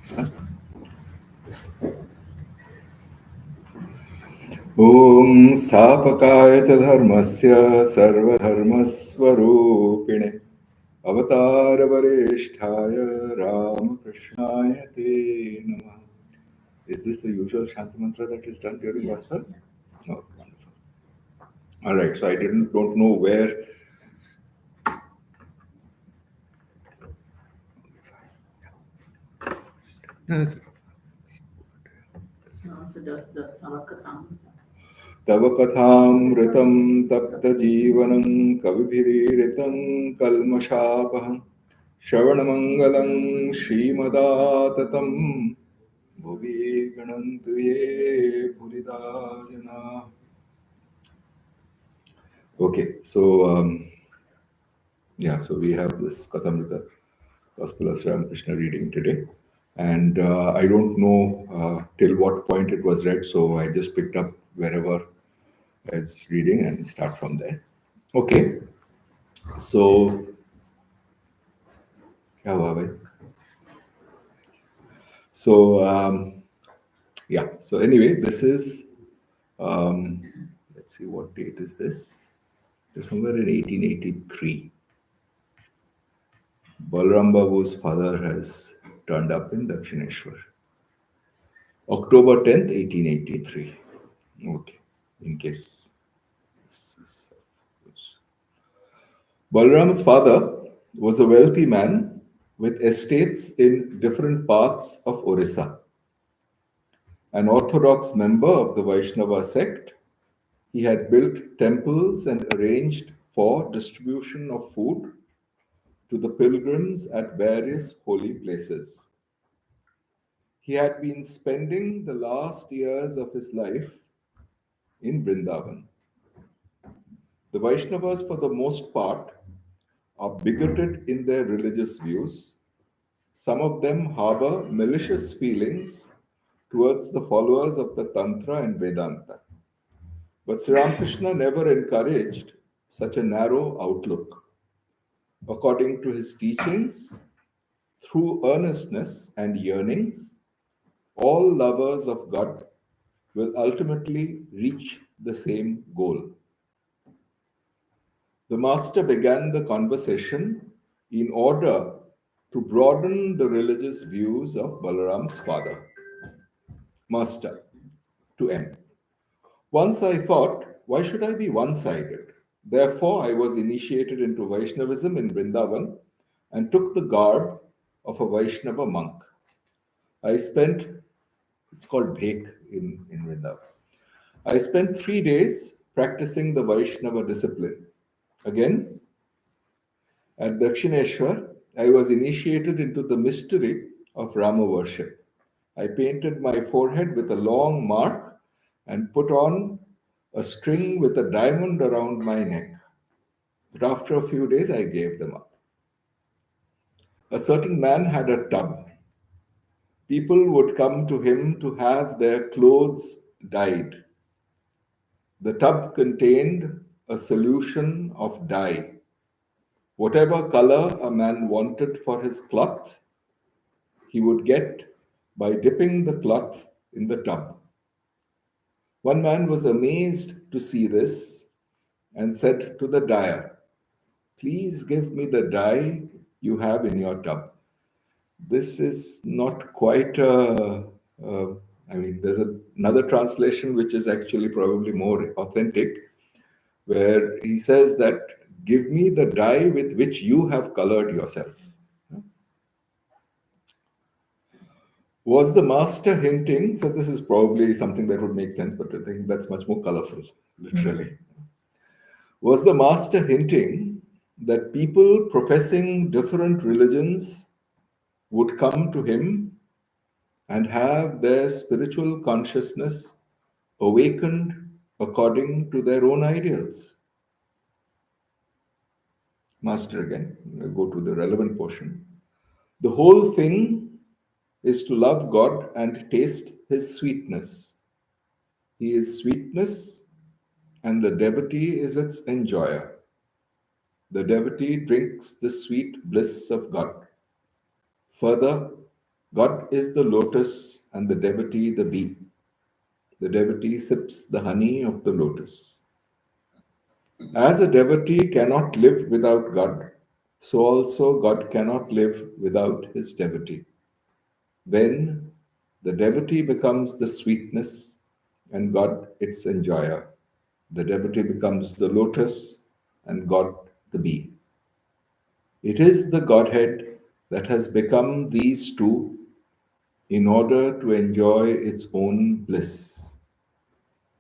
ॐ स्थापकाय च धर्मस्य सर्वधर्मस्वरूपिणे अवतारवरिष्ठाय रामकृष्णाय ते नमः. Is this the usual Shanti mantra that is done during Gospel? Oh, wonderful. All right, so I don't know where. No, that's okay. So does the Tavakatham. तव कथामृतं तप्तजीवनं कविभिरीडितं कल्मषापहं श्रवणमङ्गलं श्रीमदाततं भुवि गणन्तु ये भुरिदा जनाः. Okay, so so we have this Kathamrita, Gospel of Sri Ramakrishna reading today. And I don't know till what point it was read, so I just picked up wherever I was reading and start from there. Okay, so क्या हुआ भाई? So so anyway, this is let's see, what date is this? It's somewhere in 1883. Balram Babu's father has turned up in Dakshineshwar. October 10th, 1883. Okay, in case this is. Balram's father was a wealthy man with estates in different parts of Orissa. An orthodox member of the Vaishnava sect, he had built temples and arranged for distribution of food to the pilgrims at various holy places. He had been spending the last years of his life in Vrindavan. The Vaishnavas, for the most part, are bigoted in their religious views. Some of them harbor malicious feelings towards the followers of the Tantra and Vedanta. But Sri Ramakrishna never encouraged such a narrow outlook. According to his teachings, through earnestness and yearning, all lovers of God will ultimately reach the same goal. The master began the conversation in order to broaden the religious views of Balaram's father. Master to M. Once I thought, why should I be one sided? Therefore, I was initiated into Vaishnavism in Vrindavan and took the garb of a Vaishnava monk. I spent, it's called Bhek in Vrindavan. I spent 3 days practicing the Vaishnava discipline. Again, at Dakshineshwar, I was initiated into the mystery of Rama worship. I painted my forehead with a long mark and put on a string with a diamond around my neck. But after a few days, I gave them up. A certain man had a tub. People would come to him to have their clothes dyed. The tub contained a solution of dye. Whatever color a man wanted for his cloth, he would get by dipping the cloth in the tub. One man was amazed to see this and said to the dyer, "Please give me the dye you have in your tub." This is not quite there's another translation which is actually probably more authentic, where he says that, "Give me the dye with which you have colored yourself." Was the master hinting? So this is probably something that would make sense, but I think that's much more colorful, literally. Was the master hinting that people professing different religions would come to him and have their spiritual consciousness awakened according to their own ideals? Master again, go to the relevant portion. The whole thing is to love God and taste his sweetness. He is sweetness, and the devotee is its enjoyer. The devotee drinks the sweet bliss of God. Further, God is the lotus and the devotee the bee. The devotee sips the honey of the lotus. As a devotee cannot live without God, so also God cannot live without his devotee. When the devotee becomes the sweetness and God its enjoyer, the devotee becomes the lotus and God the bee. It is the Godhead that has become these two in order to enjoy its own bliss.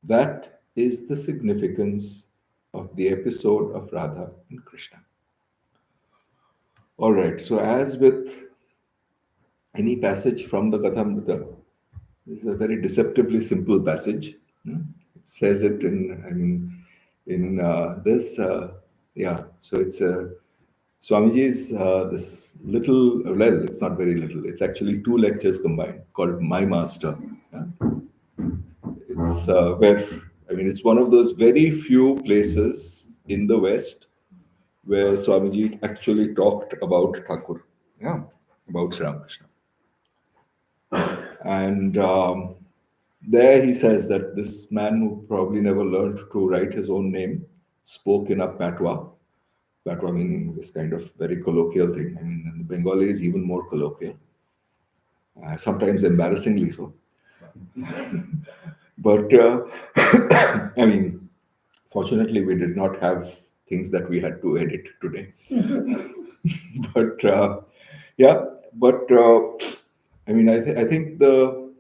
That is the significance of the episode of Radha and Krishna. All right, so as with any passage from the Kathamrita, this is a very deceptively simple passage. It says it in, I mean, in this, yeah, so it's Swamiji's this little, well, it's not very little, it's actually two lectures combined called My Master. Yeah. It's where, I mean, it's one of those very few places in the West where Swamiji actually talked about Thakur, yeah, about Sri Ramakrishna. And there he says that this man who probably never learned to write his own name spoke in a patwa. Patwa meaning this kind of very colloquial thing. I mean, in the Bengali is even more colloquial, sometimes embarrassingly so. But I mean, fortunately, we did not have things that we had to edit today. But yeah, but I mean, I think the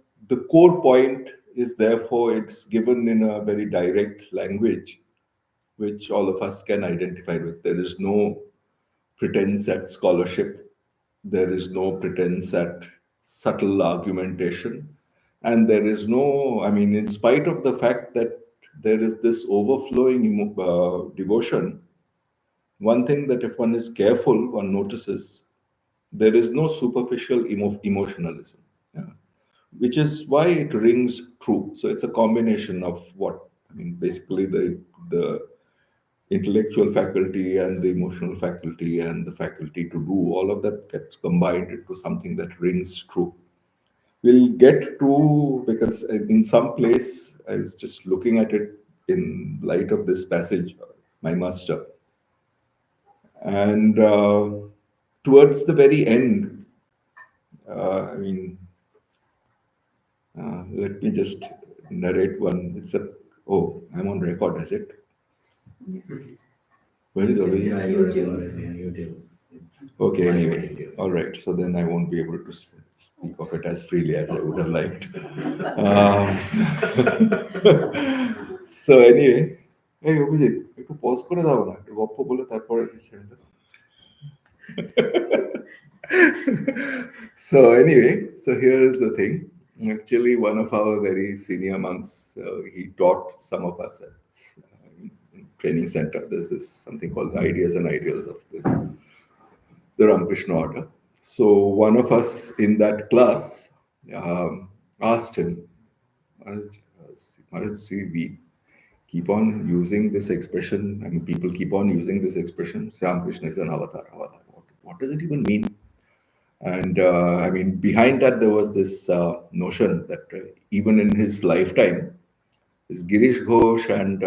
core point is therefore it's given in a very direct language, which all of us can identify with. There is no pretense at scholarship. There is no pretense at subtle argumentation. And there is no, I mean, in spite of the fact that there is this overflowing devotion, one thing that if one is careful, one notices there is no superficial emotionalism, yeah, which is why it rings true. So it's a combination of what, I mean, basically the intellectual faculty and the emotional faculty and the faculty to do all of that gets combined into something that rings true. We'll get to, because in some place I was just looking at it in light of this passage, My Master, and towards the very end, I mean, let me just narrate one. It's a, oh, I'm on record, is it? Where is the original? YouTube. Okay, anyway, all right. So then I won't be able to speak of it as freely as I would have liked. So anyway, এই অভিজিৎ একটু pause করে দাও না, একটু গপ্প বলে তারপরে ছেড়ে দাও। So anyway, so here is the thing. Actually, one of our very senior monks, he taught some of us at training center. There's this something called the Ideas and Ideals of the Ramakrishna order. So one of us in that class asked him, Maharaj, Maharaj, see, we keep on using this expression. I mean, people keep on using this expression. Ramakrishna is an avatar. Avatar. What does it even mean? And I mean, behind that, there was this notion that even in his lifetime, this Girish Ghosh and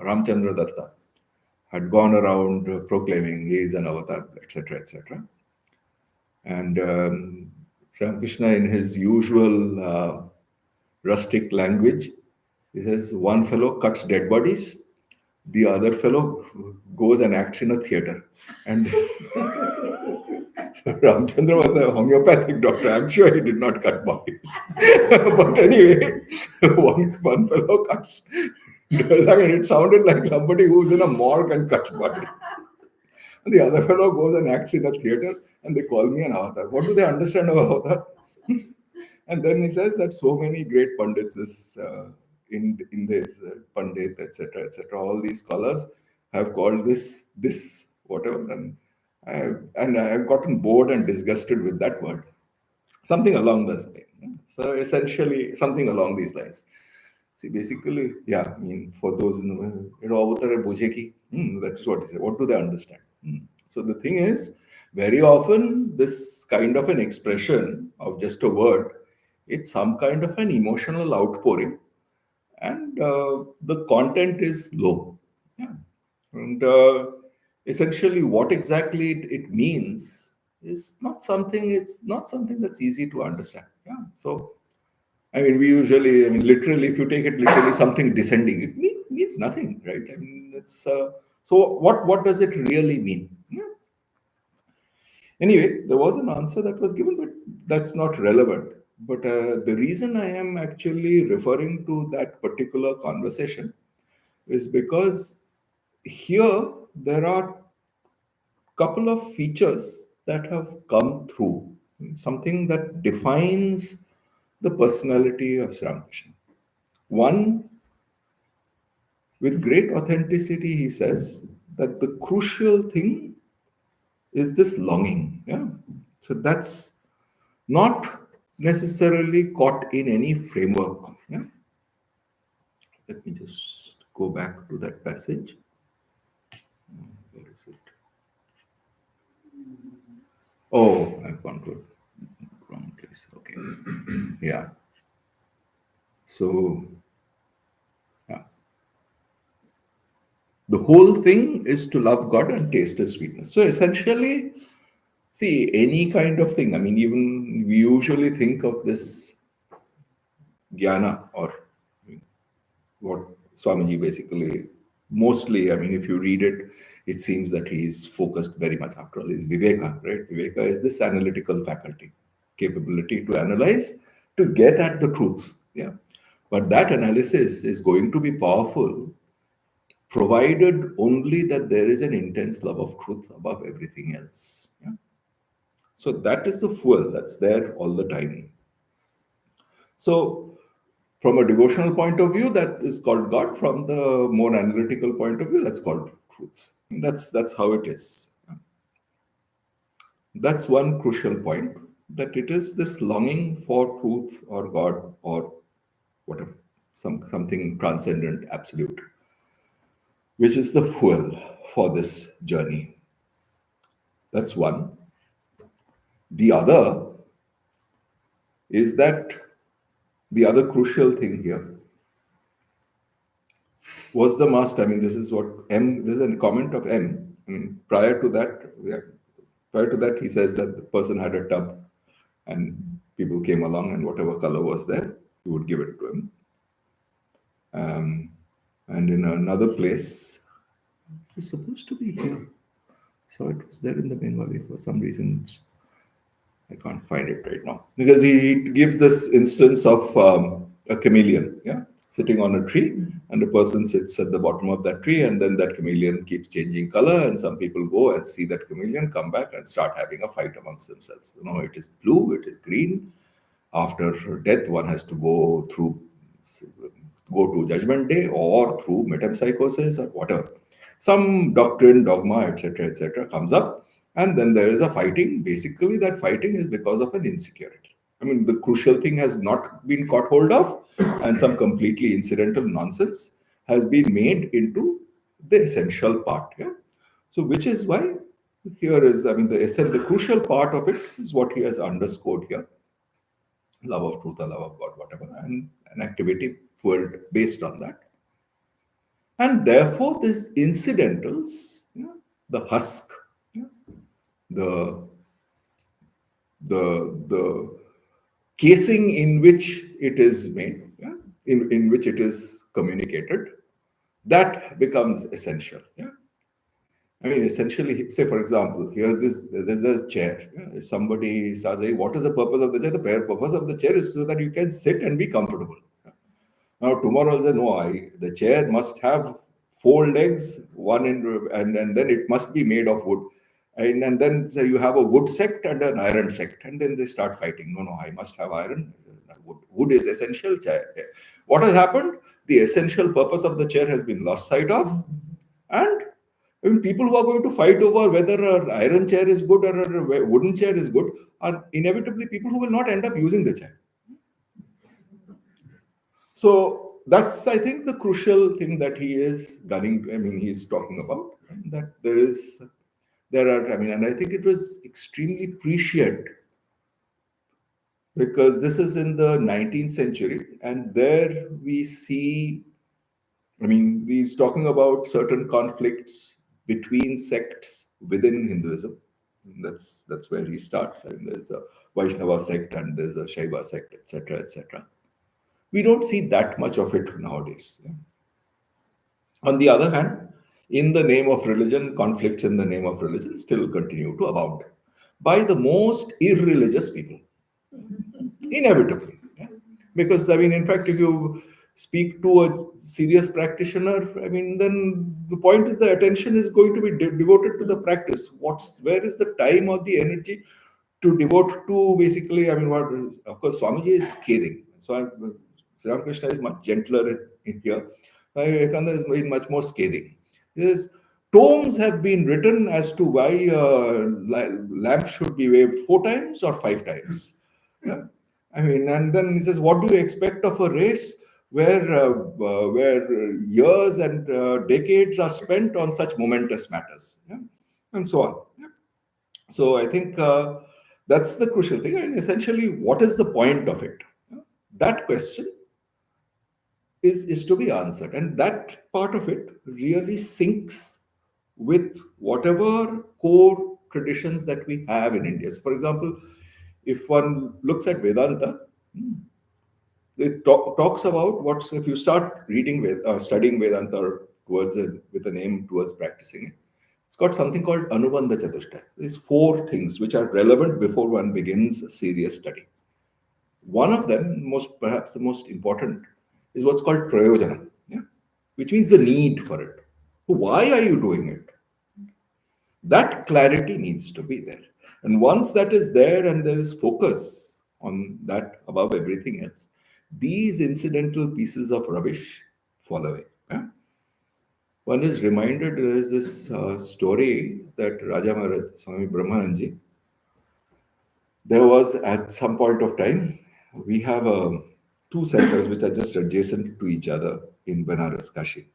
Ramchandra Datta had gone around proclaiming he is an avatar, etc., etc. And Ramakrishna, in his usual rustic language, he says, one fellow cuts dead bodies, the other fellow goes and acts in a theater. And Ramchandra was a homeopathic doctor. I'm sure he did not cut bodies. But anyway, one fellow cuts. I mean, it sounded like somebody who's in a morgue and cuts bodies. And the other fellow goes and acts in a theater, and they call me an avatar. What do they understand about that? And then he says that so many great pundits, this in this Pandit, etc., all these scholars have called this whatever, and I've gotten bored and disgusted with that word. Something along those lines. So essentially, something along these lines. See, basically, yeah, I mean, for those who know, that's what he said. What do they understand? So the thing is, Very often, this kind of an expression of just a word, it's some kind of an emotional outpouring, and the content is low. Yeah. And essentially, what exactly it means is not something. It's not something that's easy to understand. Yeah. So I mean, we usually, I mean, literally, if you take it literally, something descending, it means nothing, right? I mean, it's so. What does it really mean? Yeah. Anyway, there was an answer that was given, but that's not relevant. But the reason I am actually referring to that particular conversation is because here there are couple of features that have come through, something that defines the personality of Sri Ramakrishna. One, with great authenticity, he says that the crucial thing is this longing. Yeah. So that's not necessarily caught in any framework. Yeah. Let me just go back to that passage. Where is it? Oh, I've gone to the wrong place. Okay. Yeah. So, yeah. The whole thing is to love God and taste His sweetness. So, essentially, see, any kind of thing, I mean, even we usually think of this jnana, or what Swamiji basically, mostly, I mean, if you read it, it seems that he's focused very much, after all, is Viveka, right? Viveka is this analytical faculty, capability to analyze, to get at the truths. Yeah. But that analysis is going to be powerful provided only that there is an intense love of truth above everything else. Yeah? So that is the fuel that's there all the time. So, from a devotional point of view, that is called God. From the more analytical point of view, that's called truth. That's how it is. That's one crucial point. That it is this longing for truth or God or whatever, something transcendent, absolute, which is the fuel for this journey. That's one. The other is that the other crucial thing here was the master. I mean, this is what M. This is a comment of M. I mean, prior to that, he says that the person had a tub, and people came along, and whatever color was there, he would give it to him. And in another place, it's supposed to be here. So it was there in the Bengali for some reason. I can't find it right now because he gives this instance of a chameleon, yeah, sitting on a tree, and the person sits at the bottom of that tree, and then that chameleon keeps changing color, and some people go and see that chameleon, come back and start having a fight amongst themselves. You know, it is blue, it is green. After death, one has to go to judgment day or through metempsychosis or whatever. Some doctrine, dogma, etc., comes up, and then there is a fighting. Basically, that fighting is because of an insecurity. I mean, the crucial thing has not been caught hold of, and some completely incidental nonsense has been made into the essential part. Yeah. So, which is why here is, I mean, the crucial part of it is what he has underscored here: love of truth, or love of God, whatever, and an activity fueled based on that. And therefore, these incidentals, yeah, the husk, yeah, the the casing in which it is made, yeah, in which it is communicated, that becomes essential. Yeah. I mean, essentially, say for example, here there's a chair. Yeah? If somebody starts saying, "What is the purpose of the chair?" The purpose of the chair is so that you can sit and be comfortable. Now tomorrow, say, no, the chair must have four legs, one in, and then it must be made of wood. And then say you have a wood sect and an iron sect, and then they start fighting. No, I must have iron. Wood is essential. Chair. What has happened? The essential purpose of the chair has been lost sight of, and I mean, people who are going to fight over whether an iron chair is good or a wooden chair is good are inevitably people who will not end up using the chair. So that's, I think, the crucial thing that he is gunning. I mean, he's talking about, that there is There are, I mean, and I think it was extremely prescient because this is in the 19th century, and there we see, I mean, he's talking about certain conflicts between sects within Hinduism. That's where he starts. I mean, there's a Vaishnava sect and there's a Shaiva sect, etc., etc. We don't see that much of it nowadays. Yeah. On the other hand, in the name of religion, conflicts in the name of religion still continue to abound by the most irreligious people, inevitably. Yeah. Because, I mean, in fact, if you speak to a serious practitioner, I mean, then the point is the attention is going to be devoted to the practice. Where is the time or the energy to devote to basically, I mean, what, of course, Swamiji is scathing. So Sri Ramakrishna is much gentler in here. Vivekananda is much more scathing. Yes, tomes have been written as to why lamp should be waved 4 times or 5 times. Yeah? I mean, and then he says, what do you expect of a race where years and decades are spent on such momentous matters, yeah? And so on. Yeah? So I think that's the crucial thing. And essentially, what is the point of it? Yeah? That question is to be answered, and that part of it really syncs with whatever core traditions that we have in India. So, for example, if one looks at Vedanta, it talks about what's if you start reading studying Vedanta or towards it with an aim towards practicing it. It's got something called Anubandha Chatushtaya. These four things which are relevant before one begins a serious study. One of them, most perhaps the most important, is what's called prayojana, yeah? Which means the need for it. Why are you doing it? That clarity needs to be there. And once that is there and there is focus on that above everything else, these incidental pieces of rubbish fall away. Yeah? One is reminded, there is this story that Raja Maharaj, Swami Brahmananji, there was at some point of time, we have two centers which are just adjacent to each other in Benares, Kashi.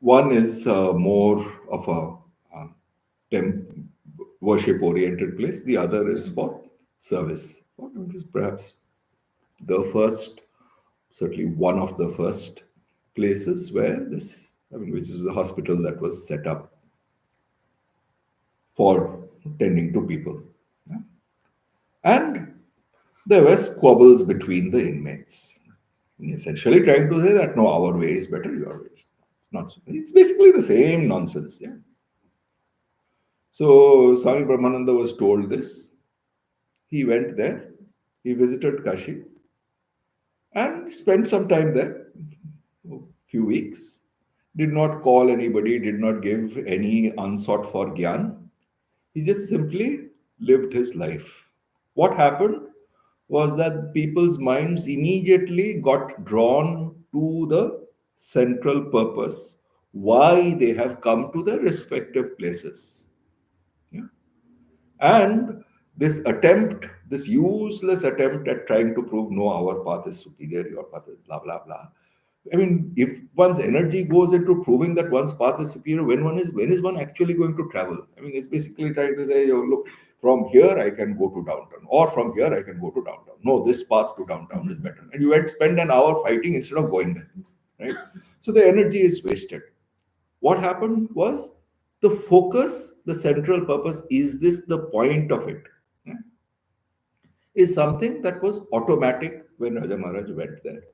One is more of a temp worship oriented place, the other is for service. It is perhaps the first, certainly one of the first places where this, I mean, which is a hospital that was set up for tending to people. Yeah? And there were squabbles between the inmates, essentially trying to say that no, our way is better, your way is not. So it's basically the same nonsense. Yeah. So Swami Brahmananda was told this. He went there. He visited Kashi and spent some time there, a few weeks. Did not call anybody. Did not give any unsought for gyan. He just simply lived his life. What happened was that people's minds immediately got drawn to the central purpose, why they have come to their respective places. Yeah? And this useless attempt at trying to prove no, our path is superior, your path is blah, blah, blah. I mean, if one's energy goes into proving that one's path is superior, when is one actually going to travel? I mean, it's basically trying to say, "Yo, look, from here I can go to downtown, or from here I can go to downtown. No, this path to downtown is better." And you had spend an hour fighting instead of going there, right? So the energy is wasted. What happened was the focus, the central purpose, is this the point of it? Yeah, is something that was automatic when Raja Maharaj went there.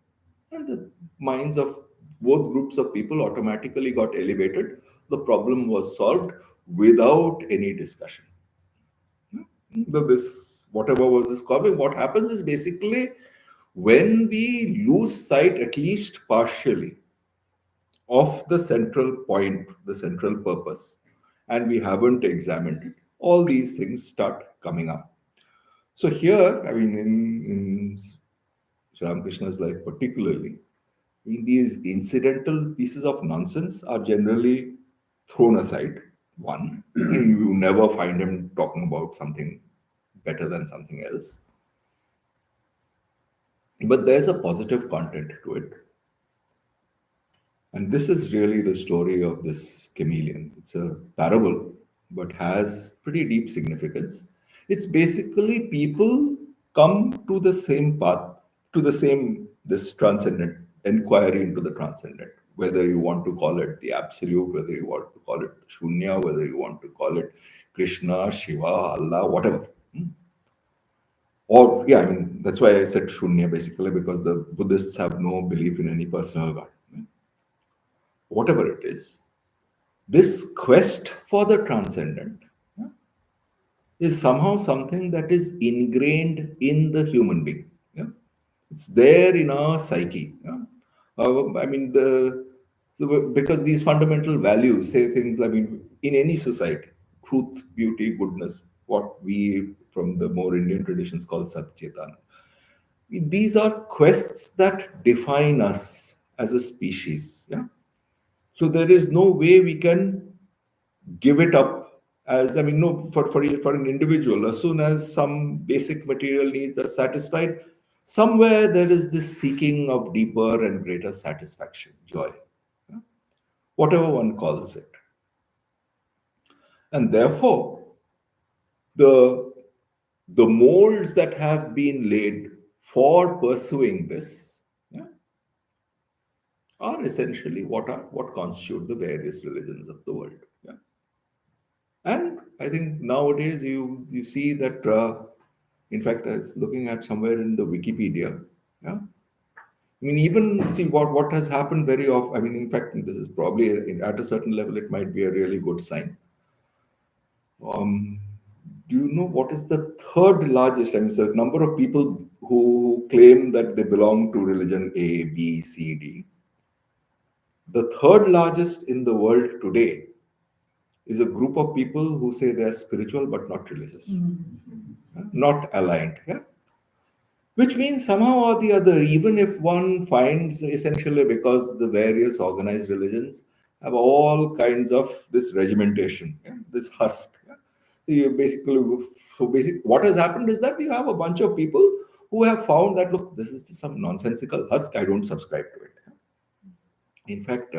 And the minds of both groups of people automatically got elevated. The problem was solved without any discussion. This whatever was this problem, what happens is basically when we lose sight, at least partially, of the central point, the central purpose, and we haven't examined it, all these things start coming up. So here, I mean, in Sri Ramakrishna's life particularly, I mean, these incidental pieces of nonsense are generally thrown aside. One, you never find him talking about something better than something else. But there's a positive content to it. And this is really the story of this chameleon. It's a parable, but has pretty deep significance. It's basically people come to the same path, to the same, this transcendent, inquiry into the transcendent. Whether you want to call it the absolute, whether you want to call it Shunya, whether you want to call it Krishna, Shiva, Allah, whatever. Or, yeah, I mean, that's why I said Shunya basically, because the Buddhists have no belief in any personal God. Whatever it is, this quest for the transcendent is somehow something that is ingrained in the human being. Yeah? It's there in our psyche. Yeah? I mean, because these fundamental values say things, I mean, in any society, truth, beauty, goodness, what we from the more Indian traditions call Sat Chetana. These are quests that define us as a species. Yeah? So there is no way we can give it up. As I mean, no, for an individual, as soon as some basic material needs are satisfied, somewhere there is this seeking of deeper and greater satisfaction, joy, yeah, whatever one calls it. And therefore, the the molds that have been laid for pursuing this, yeah, are essentially what constitute the various religions of the world. Yeah. And I think nowadays you see that. In fact, I was looking at somewhere in the Wikipedia. Yeah, I mean, even see what has happened very often. I mean, in fact, this is probably at a certain level, it might be a really good sign. Um, do you know what is the third largest? I mean, so number of people who claim that they belong to religion A, B, C, D. The third largest in the world today is a group of people who say they are spiritual but not religious, not aligned. Yeah, which means somehow or the other, even if one finds essentially, because the various organized religions have all kinds of this regimentation, yeah, this husk. Yeah. You basically, what has happened is that you have a bunch of people who have found that, look, this is just some nonsensical husk. I don't subscribe to it. In fact,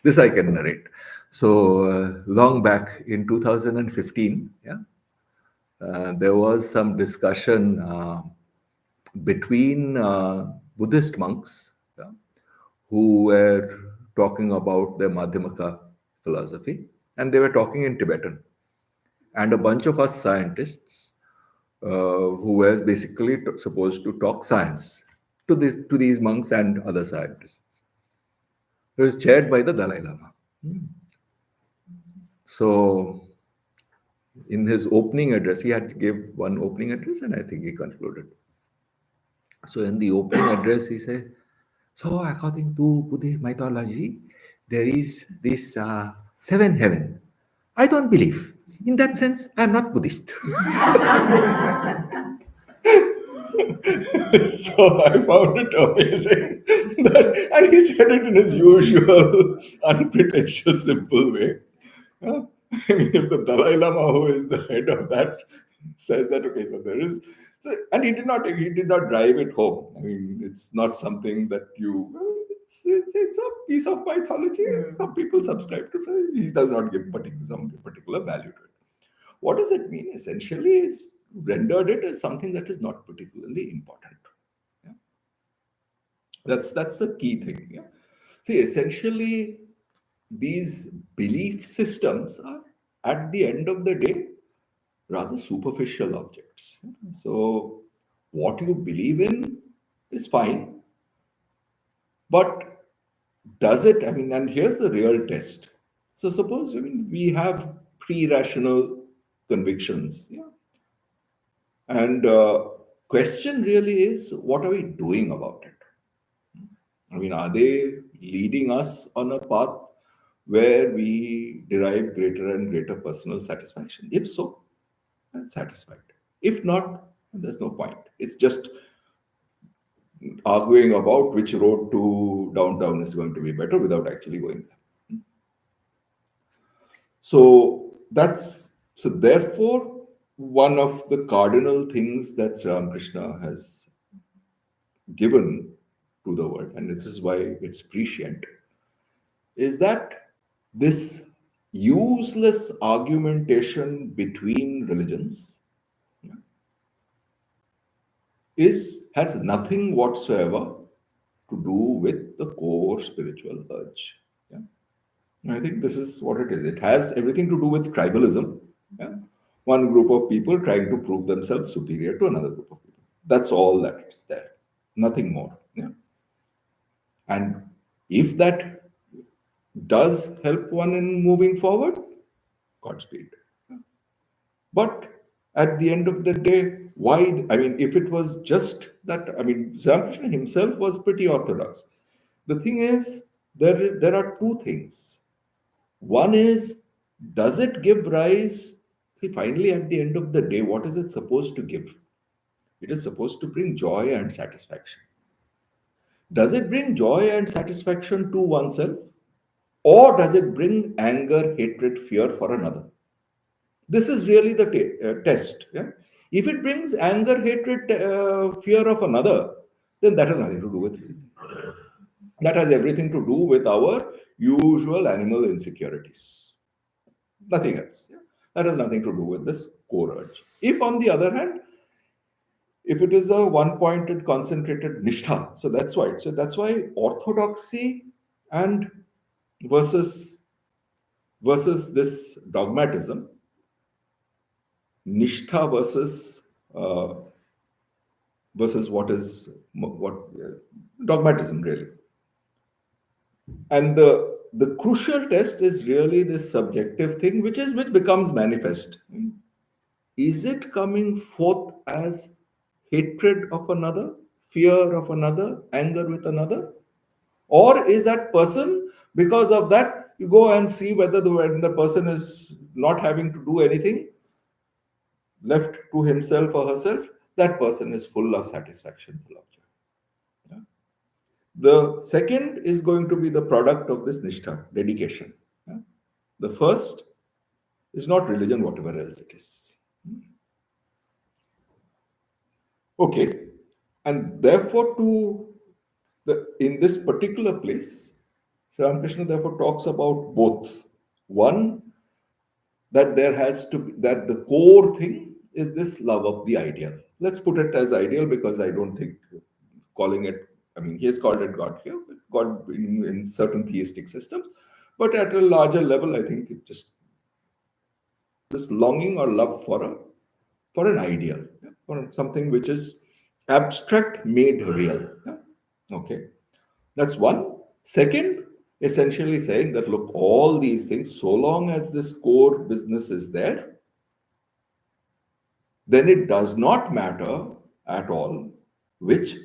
this I can narrate. So long back in 2015, yeah, there was some discussion between Buddhist monks, yeah, who were talking about the Madhyamaka philosophy, and they were talking in Tibetan. And a bunch of us scientists who were basically supposed to talk science to these monks and other scientists. It was chaired by the Dalai Lama. So, in his opening address, he had to give one opening address, and I think he concluded. So, in the opening address, he said, so, according to Buddhist mythology, there is this seven heaven. I don't believe. In that sense, I am not Buddhist. So I found it amazing that, and he said it in his usual unpretentious, simple way. Yeah. I mean, if the Dalai Lama, who is the head of that, says that, okay, so there is, so, and he did not drive it home. I mean, it's not something that it's a piece of mythology. Some people subscribe to, so he does not give some particular value to it. What does it mean? Essentially, is rendered it as something that is not particularly important. Yeah? That's the key thing. Yeah? See, essentially, these belief systems are, at the end of the day, rather superficial objects. So, what you believe in is fine, but does it? I mean, and here's the real test. So, suppose, I mean, we have pre-rational convictions, yeah, and question really is, what are we doing about it? I mean, are they leading us on a path where we derive greater and greater personal satisfaction? If so, I'm satisfied. If not, there's no point. It's just arguing about which road to downtown is going to be better without actually going there. So therefore, one of the cardinal things that Ramakrishna has given to the world, and this is why it's prescient, is that this useless argumentation between religions has nothing whatsoever to do with the core spiritual urge. Yeah? I think this is what it is. It has everything to do with tribalism. Yeah? One group of people trying to prove themselves superior to another group of people. That's all that is there. Nothing more. Yeah? And if that does help one in moving forward, Godspeed. But at the end of the day, why? I mean, if it was just that, I mean, Ramakrishna himself was pretty orthodox. The thing is, there are two things. One is, does it give rise? See, finally, at the end of the day, what is it supposed to give? It is supposed to bring joy and satisfaction. Does it bring joy and satisfaction to oneself? Or does it bring anger, hatred, fear for another? This is really the test. Yeah? If it brings anger, hatred, fear of another, then that has nothing to do with religion. That has everything to do with our usual animal insecurities. Nothing else. Yeah? That has nothing to do with this core urge. If, on the other hand, if it is a one-pointed, concentrated nishtha, so that's why. So that's why orthodoxy and versus this dogmatism, nishtha uh, versus what dogmatism really. And the crucial test is really this subjective thing, which becomes manifest. Is it coming forth as hatred of another, fear of another, anger with another? Or is that person, because of that, you go and see whether when the person is not having to do anything, left to himself or herself, that person is full of satisfaction, full of joy. Yeah? The second is going to be the product of this nishtha, dedication. Yeah? The first is not religion, whatever else it is. Okay. And therefore, in this particular place, Sri Ramakrishna therefore talks about both. One, that there has to be, that the core thing is this love of the ideal. Let's put it as ideal, because I don't think calling it, I mean, he has called it God here, God in certain theistic systems, but at a larger level, I think it just this longing or love for an ideal, yeah, for something which is abstract made real. Yeah? Okay, that's one. Second, essentially saying that look, all these things, so long as this core business is there, then it does not matter at all which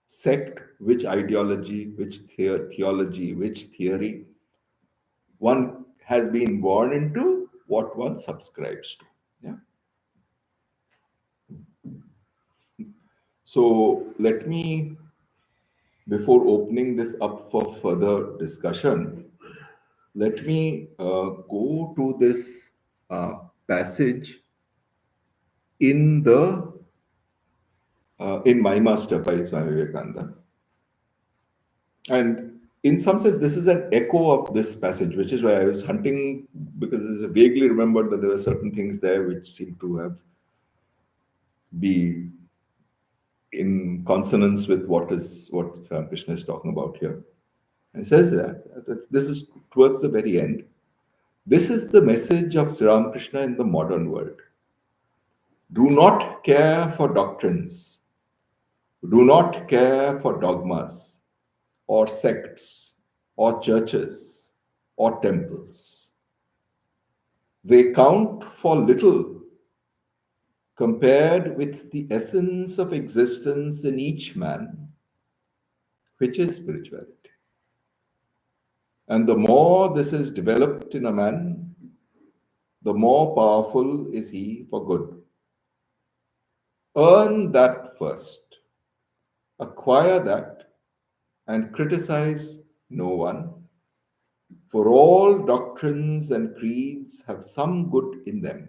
sect, which ideology, which theology, which theory one has been born into, what one subscribes to. Yeah. So let me, before opening this up for further discussion, let me go to this passage in the in My Master by Swami Vivekananda. And in some sense, this is an echo of this passage, which is why I was hunting, because I vaguely remembered that there were certain things there which seem to have be in consonance with what Krishna is talking about here. And it says this is towards the very end. This is the message of Sri Ramakrishna in the modern world. Do not care for doctrines. Do not care for dogmas, or sects, or churches, or temples. They count for little compared with the essence of existence in each man, which is spirituality. And the more this is developed in a man, the more powerful is he for good. Earn that first, acquire that, and criticize no one, for all doctrines and creeds have some good in them.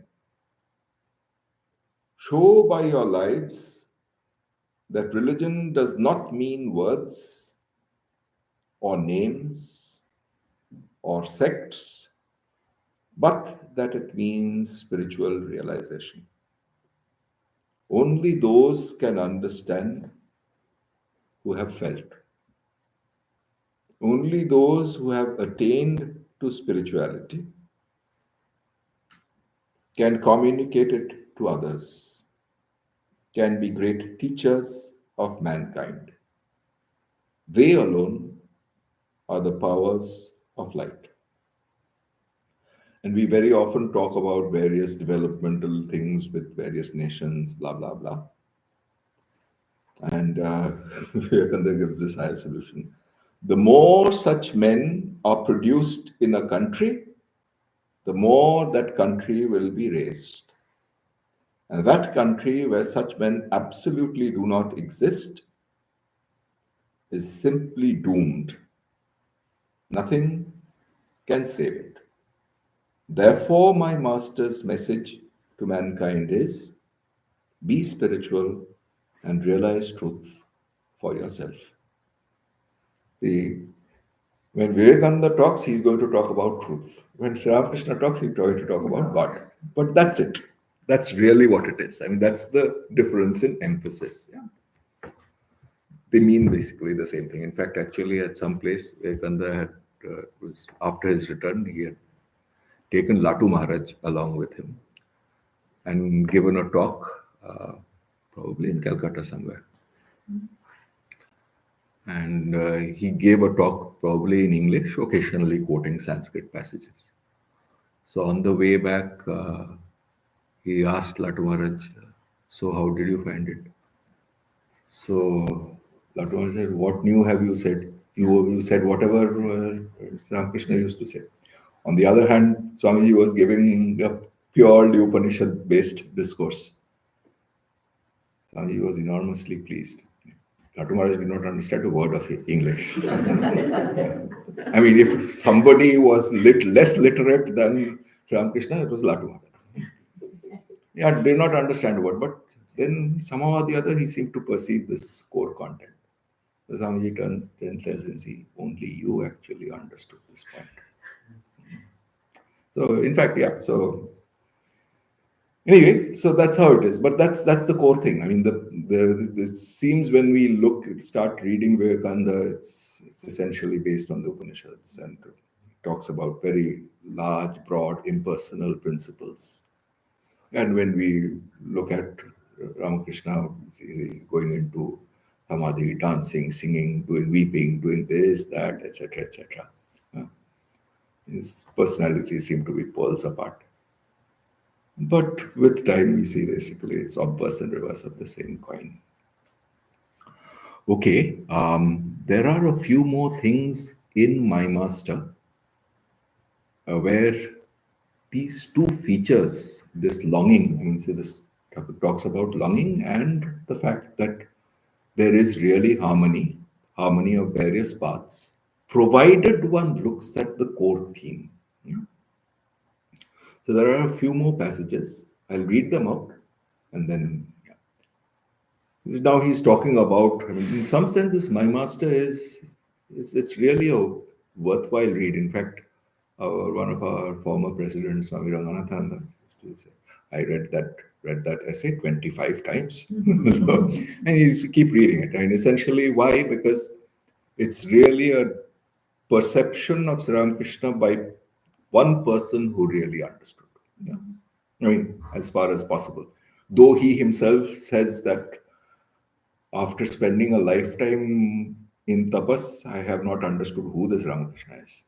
Show by your lives that religion does not mean words or names or sects, but that it means spiritual realization. Only those can understand who have felt. Only those who have attained to spirituality can communicate it to others, can be great teachers of mankind. They alone are the powers of light. And we very often talk about various developmental things with various nations, blah, blah, blah. And Vivekananda gives this higher solution. The more such men are produced in a country, the more that country will be raised. And that country where such men absolutely do not exist is simply doomed. Nothing can save it. Therefore, my master's message to mankind is be spiritual and realize truth for yourself. The When Vivekananda talks, he's going to talk about truth. When Sri Ramakrishna talks, he's going to talk about God. But that's it. That's really what it is. I mean, that's the difference in emphasis. Yeah. They mean basically the same thing. In fact, actually, at some place, Vivekananda had was after his return, he had taken Latu Maharaj along with him and given a talk, probably in Calcutta somewhere. And he gave a talk probably in English, occasionally quoting Sanskrit passages. So on the way back, he asked Latu Maharaj, so how did you find it? So Latu Maharaj said, what new have you said? You said whatever Ramakrishna used to say. On the other hand, Swamiji was giving a purely Upanishad-based discourse. Swamiji was enormously pleased. Latu Maharaj did not understand a word of English. I mean, if somebody was less literate than Ramakrishna, it was Latu Maharaj. Yeah, did not understand a word, but then somehow or the other he seemed to perceive this core content. So Swamiji then tells him, see, only you actually understood this point. So in fact, yeah, so anyway, so that's how it is. But that's the core thing. I mean, the it seems when we start reading Vivekananda, it's essentially based on the Upanishads and talks about very large, broad, impersonal principles. And when we look at Ramakrishna going into samadhi, dancing, singing, doing weeping, doing this, that, etc., etc., his personality seemed to be poles apart. But with time, we see basically it's obverse and reverse of the same coin. Okay, there are a few more things in My Master where these two features, this longing, I mean, see, this talks about longing and the fact that there is really harmony of various paths, provided one looks at the core theme. Yeah? So there are a few more passages. I'll read them out and then now he's talking about, I mean, in some sense, this My Master is it's really a worthwhile read. In fact, one of our former presidents, Swami Vidyanathananda, used to say, I read that essay 25 times. So, and he used to keep reading it. And essentially, why? Because it's really a perception of Sri Ramakrishna by one person who really understood. Yeah? I mean, as far as possible. Though he himself says that after spending a lifetime in tapas, I have not understood who this Ramakrishna is.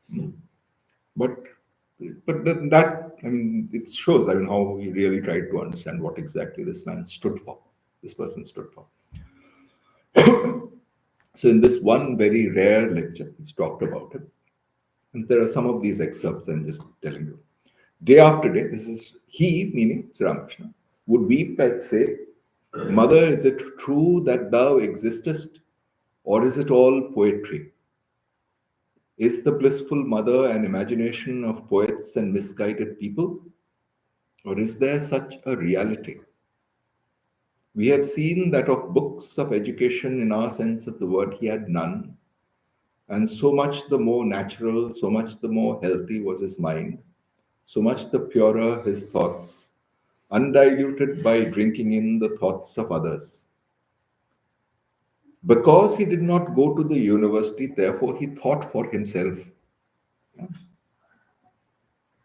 But that, I mean, it shows, I mean, how he really tried to understand what exactly this man stood for, this person stood for. So in this one very rare lecture, he's talked about it. And there are some of these excerpts I'm just telling you. Day after day, this is he, meaning Sri Ramakrishna, would weep and say, Mother, is it true that thou existest, or is it all poetry? Is the blissful mother an imagination of poets and misguided people? Or is there such a reality? We have seen that of books of education in our sense of the word he had none, And so much the more natural, so much the more healthy was his mind, so much the purer his thoughts, undiluted by drinking in the thoughts of others. Because he did not go to the university, therefore he thought for himself.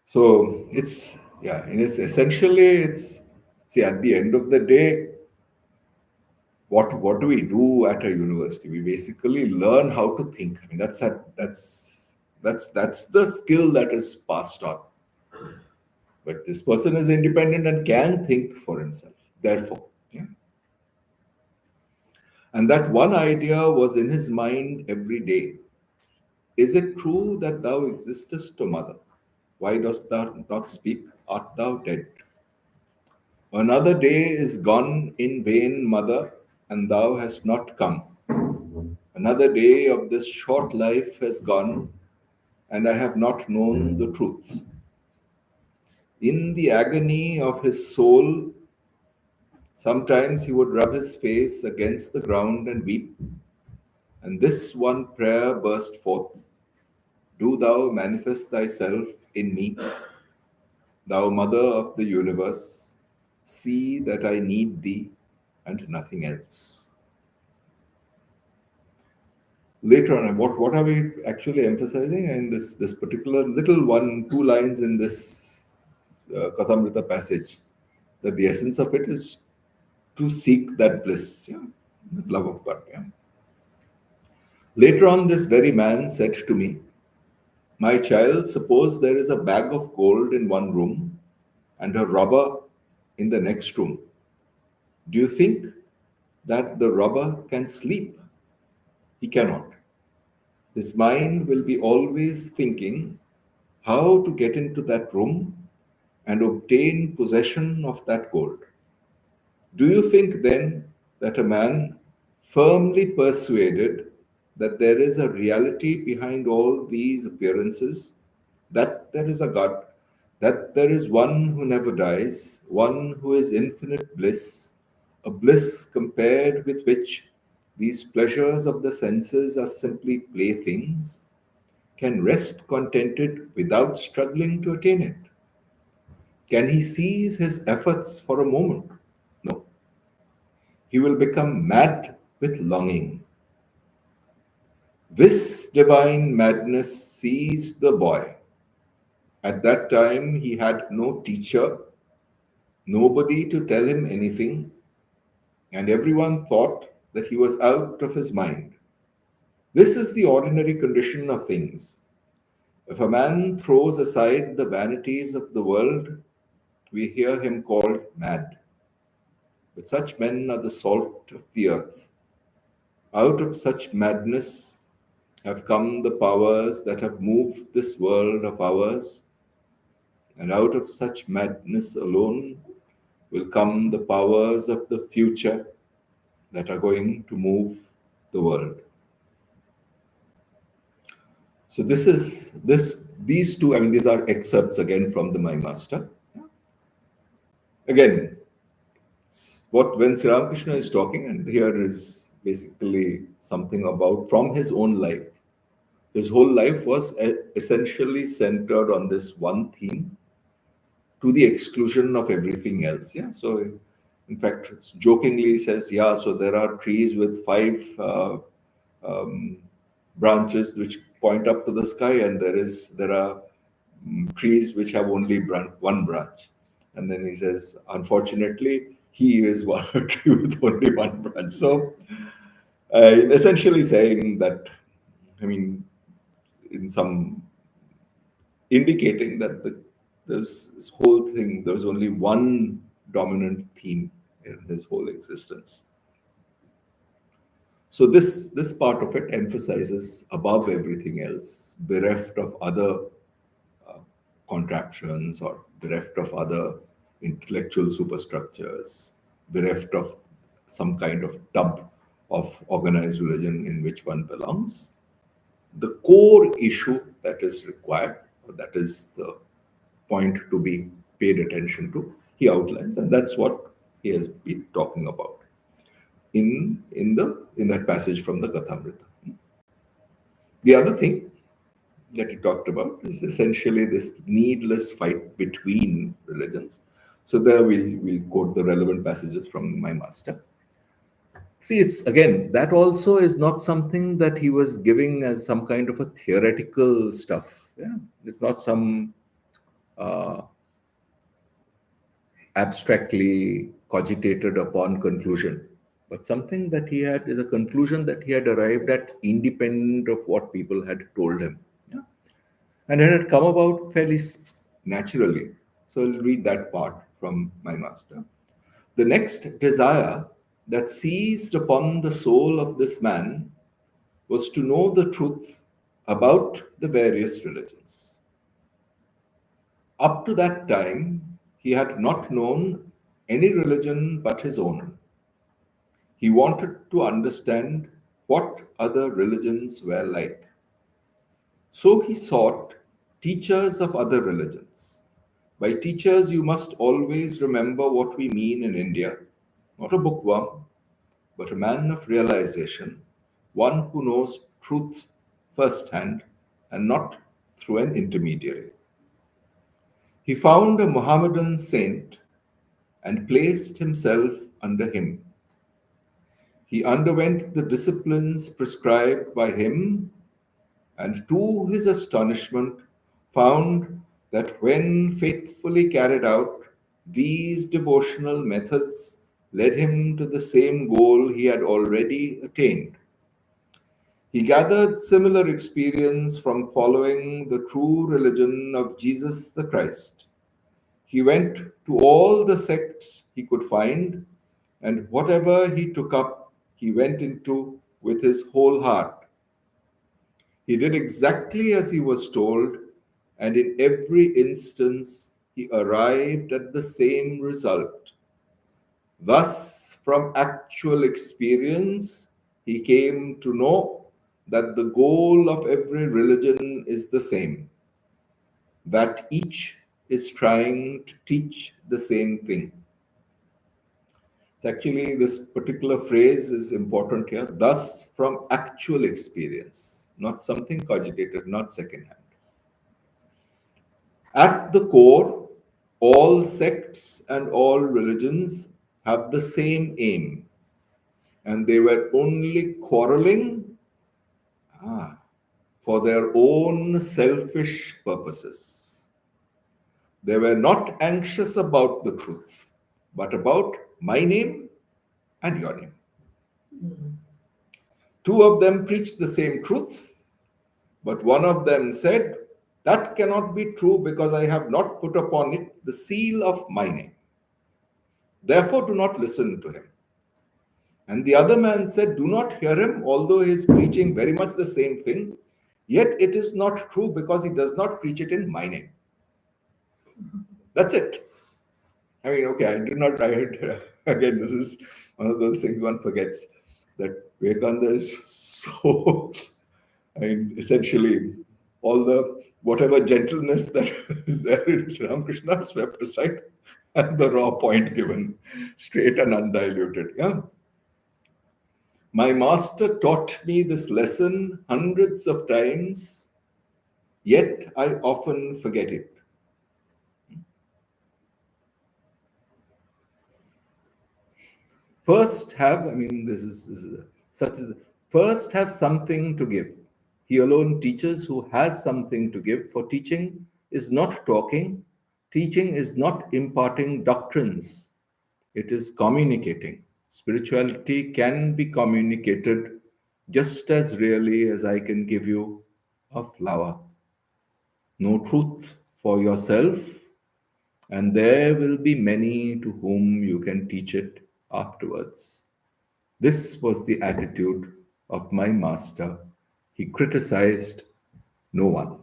So it's, yeah, and it's essentially, it's, see, at the end of the day, what do we do at a university? We basically learn how to think. I mean, that's the skill that is passed on. But this person is independent and can think for himself. Therefore, yeah. And that one idea was in his mind every day. Is it true that thou existest, O mother? Why dost thou not speak? Art thou dead? Another day is gone in vain, mother, and thou hast not come. Another day of this short life has gone, and I have not known the truth. In the agony of his soul, sometimes he would rub his face against the ground and weep. And this one prayer burst forth: do thou manifest thyself in me, thou mother of the universe. See that I need thee and nothing else. Later on, what are we actually emphasizing in this particular little one, two lines in this Kathamrita passage? That the essence of it is to seek that bliss, yeah, that love of God. Yeah. Later on, this very man said to me, my child, suppose there is a bag of gold in one room and a robber in the next room. Do you think that the robber can sleep? He cannot. His mind will be always thinking how to get into that room and obtain possession of that gold. Do you think then that a man firmly persuaded that there is a reality behind all these appearances, that there is a God, that there is one who never dies, one who is infinite bliss, a bliss compared with which these pleasures of the senses are simply playthings, can rest contented without struggling to attain it? Can he cease his efforts for a moment? No. He will become mad with longing. This divine madness seized the boy. At that time, he had no teacher, nobody to tell him anything, and everyone thought that he was out of his mind. This is the ordinary condition of things. If a man throws aside the vanities of the world, we hear him called mad. But such men are the salt of the earth. Out of such madness have come the powers that have moved this world of ours, and out of such madness alone will come the powers of the future that are going to move the world. So these two, I mean, these are excerpts again from the My Master. Again, what when Sri Ramakrishna is talking, and here is basically something about from his own life. His whole life was essentially centered on this one theme, to the exclusion of everything else. Yeah. So, in fact, jokingly he says, "Yeah, so there are trees with five um, branches which point up to the sky, and there are trees which have only one branch." And then he says, "Unfortunately, he is one tree with only one branch." So, essentially saying that, I mean, in some indicating that there's this whole thing, there's only one dominant theme in his whole existence. So this part of it emphasizes above everything else, bereft of other uh, contraptions or bereft of other intellectual superstructures, bereft of some kind of tub of organized religion in which one belongs. The core issue that is required, or that is the point to be paid attention to, he outlines, and that's what he has been talking about in that passage from the Kathamrita. The other thing that he talked about is essentially this needless fight between religions. So there we'll quote the relevant passages from my master. See, it's again, that also is not something that he was giving as some kind of a theoretical stuff. Yeah, it's not some uh, abstractly cogitated upon conclusion, but something that he had is a conclusion that he had arrived at independent of what people had told him. Yeah? And it had come about fairly naturally. So I'll read that part from my master. The next desire that seized upon the soul of this man was to know the truth about the various religions. Up to that time, he had not known any religion but his own. He wanted to understand what other religions were like. So he sought teachers of other religions. By teachers, you must always remember what we mean in India, not a bookworm, but a man of realization, one who knows truth firsthand and not through an intermediary. He found a Mohammedan saint and placed himself under him. He underwent the disciplines prescribed by him and, to his astonishment, found that when faithfully carried out, these devotional methods led him to the same goal he had already attained. He gathered similar experience from following the true religion of Jesus the Christ. He went to all the sects he could find, and whatever he took up, he went into with his whole heart. He did exactly as he was told, and in every instance he arrived at the same result. Thus, from actual experience, he came to know that the goal of every religion is the same, that each is trying to teach the same thing. So actually, this particular phrase is important here. Thus, from actual experience, not something cogitated, not secondhand. At the core, all sects and all religions have the same aim, and they were only quarreling for their own selfish purposes. They were not anxious about the truth, but about my name and your name. Two of them preached the same truth, but one of them said, that cannot be true because I have not put upon it the seal of my name. Therefore, do not listen to him. And the other man said, do not hear him, although he is preaching very much the same thing. Yet it is not true because he does not preach it in my name. That's it. I mean, okay, I did not write it. Again, this is one of those things one forgets that Vivekananda is so, I mean, essentially, all the whatever gentleness that is there in Sri Ramakrishna is swept aside and the raw point given, straight and undiluted. Yeah. My master taught me this lesson hundreds of times, yet I often forget it. First have, I mean, this is such as, first have something to give. He alone teaches who has something to give, for teaching is not talking, teaching is not imparting doctrines, it is communicating. Spirituality can be communicated just as really as I can give you a flower. Know truth for yourself, and there will be many to whom you can teach it afterwards. This was the attitude of my master. He criticized no one.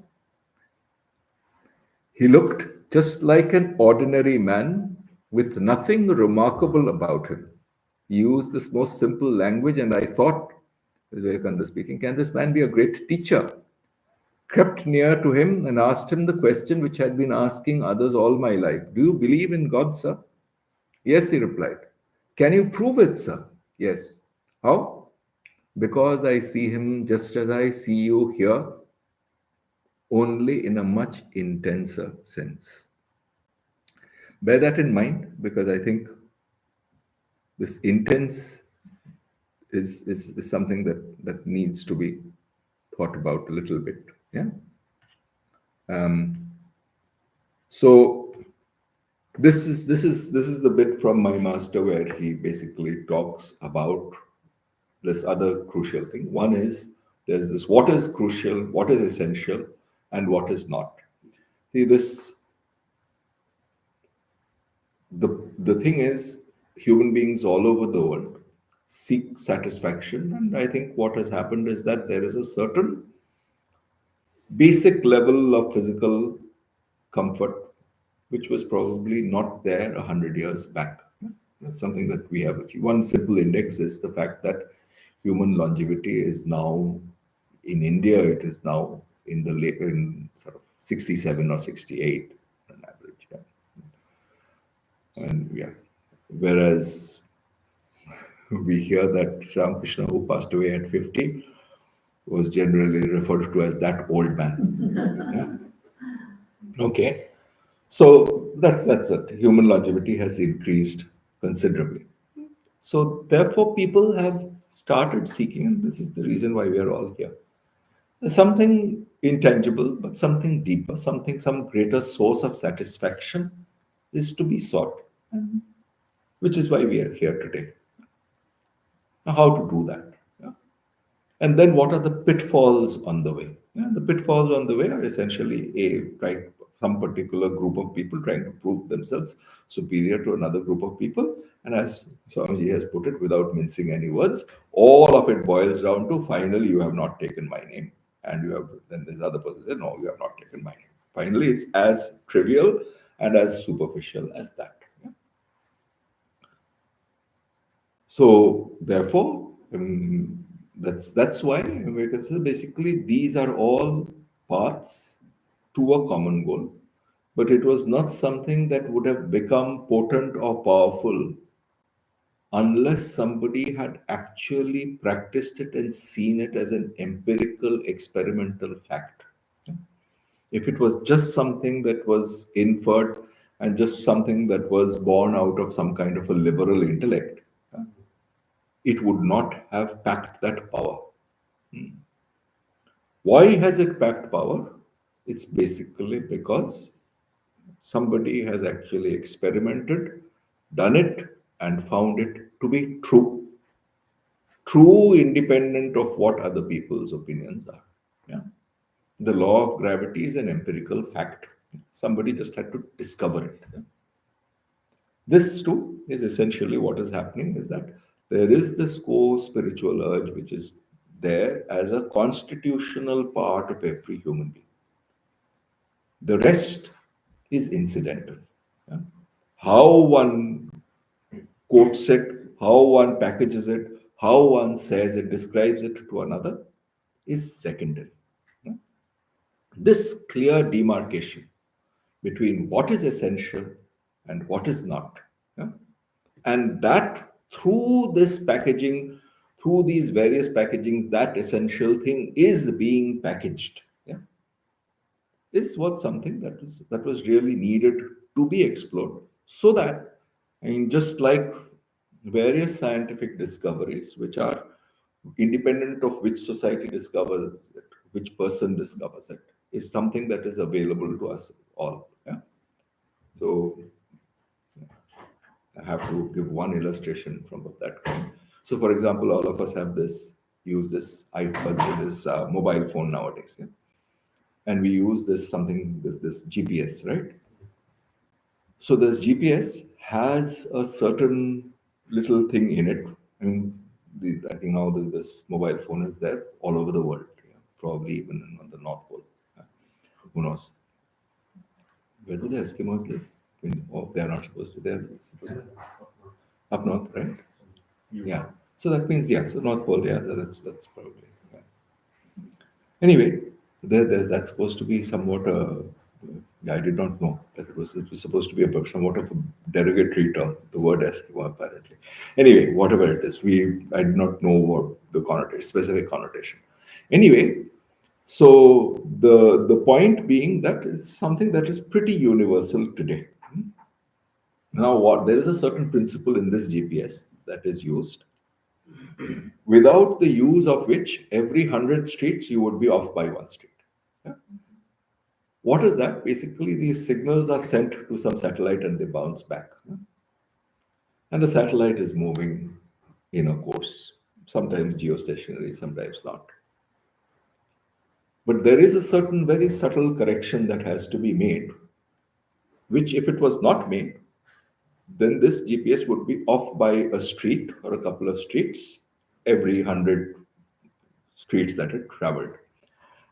He looked just like an ordinary man with nothing remarkable about him. He used this most simple language, and I thought, Vivekananda speaking, can this man be a great teacher? Crept near to him and asked him the question which I had been asking others all my life. Do you believe in God, sir? Yes, he replied. Can you prove it, sir? Yes. How? because I see him just as I see you here, only in a much intenser sense. Bear that in mind, because I think this intense is something that needs to be thought about a little bit. Yeah. So this is the bit from my master where he basically talks about this other crucial thing. One is there's this what is crucial, what is essential, and what is not. See, the thing is, human beings all over the world seek satisfaction, and I think what has happened is that there is a certain basic level of physical comfort which was probably not there 100 years back. That's something that we have achieved. One simple index is the fact that human longevity is now in India. It is now in the late in sort of 67 or 68 on average. Yeah. And yeah, whereas we hear that Ramakrishna, who passed away at 50, was generally referred to as that old man. Yeah. Okay. So that's it. Human longevity has increased considerably. So therefore, people have started seeking, and this is the reason why we are all here. Something intangible, but something deeper, some greater source of satisfaction is to be sought, which is why we are here today. Now, how to do that? Yeah. And then what are the pitfalls on the way? Yeah, the pitfalls on the way are essentially some particular group of people trying to prove themselves superior to another group of people. And as Swamiji has put it, without mincing any words, all of it boils down to finally you have not taken my name. And you have then this other person says, no, you have not taken my name. Finally, it's as trivial and as superficial as that. Yeah. So therefore, that's why we can say basically these are all paths to a common goal, but it was not something that would have become potent or powerful unless somebody had actually practiced it and seen it as an empirical experimental fact. If it was just something that was inferred and just something that was born out of some kind of a liberal intellect, it would not have packed that power. Why has it packed power? It's basically because somebody has actually experimented, done it, and found it to be true. True, independent of what other people's opinions are. Yeah. The law of gravity is an empirical fact. Somebody just had to discover it. Yeah. This too is essentially what is happening is that there is this core spiritual urge which is there as a constitutional part of every human being. The rest is incidental. Yeah. How one quotes it, how one packages it, how one says it, describes it to another is secondary. Yeah. This clear demarcation between what is essential and what is not. Yeah. And that through this packaging, through these various packagings, that essential thing is being packaged. Yeah. Is what something that was really needed to be explored. So that, I mean, just like various scientific discoveries, which are independent of which society discovers it, which person discovers it, is something that is available to us all. Yeah. So I have to give one illustration from that kind. So, for example, all of us have use this iPhone, this mobile phone nowadays, yeah? And we use this GPS, right? So this GPS has a certain little thing in it. I mean, I think now this mobile phone is there all over the world, yeah? Probably even on the North Pole. Yeah. Who knows? Where do the Eskimos live? I mean, oh, they are not supposed to. They are supposed to up north, right? Yeah. So that means yeah. So North Pole, yeah. That's probably. Yeah. Anyway, that's supposed to be somewhat. Yeah, I did not know that it was supposed to be somewhat of a derogatory term. The word Eskimo apparently. Anyway, whatever it is, I did not know the connotation, specific connotation. Anyway, so the point being that it's something that is pretty universal today. Now, what there is a certain principle in this GPS that is used, without the use of which every 100 streets you would be off by one street. Yeah. What is that? Basically, these signals are sent to some satellite and they bounce back. And the satellite is moving in a course, sometimes geostationary, sometimes not. But there is a certain very subtle correction that has to be made, which, if it was not made, then this GPS would be off by a street or a couple of streets every 100 streets that it traveled.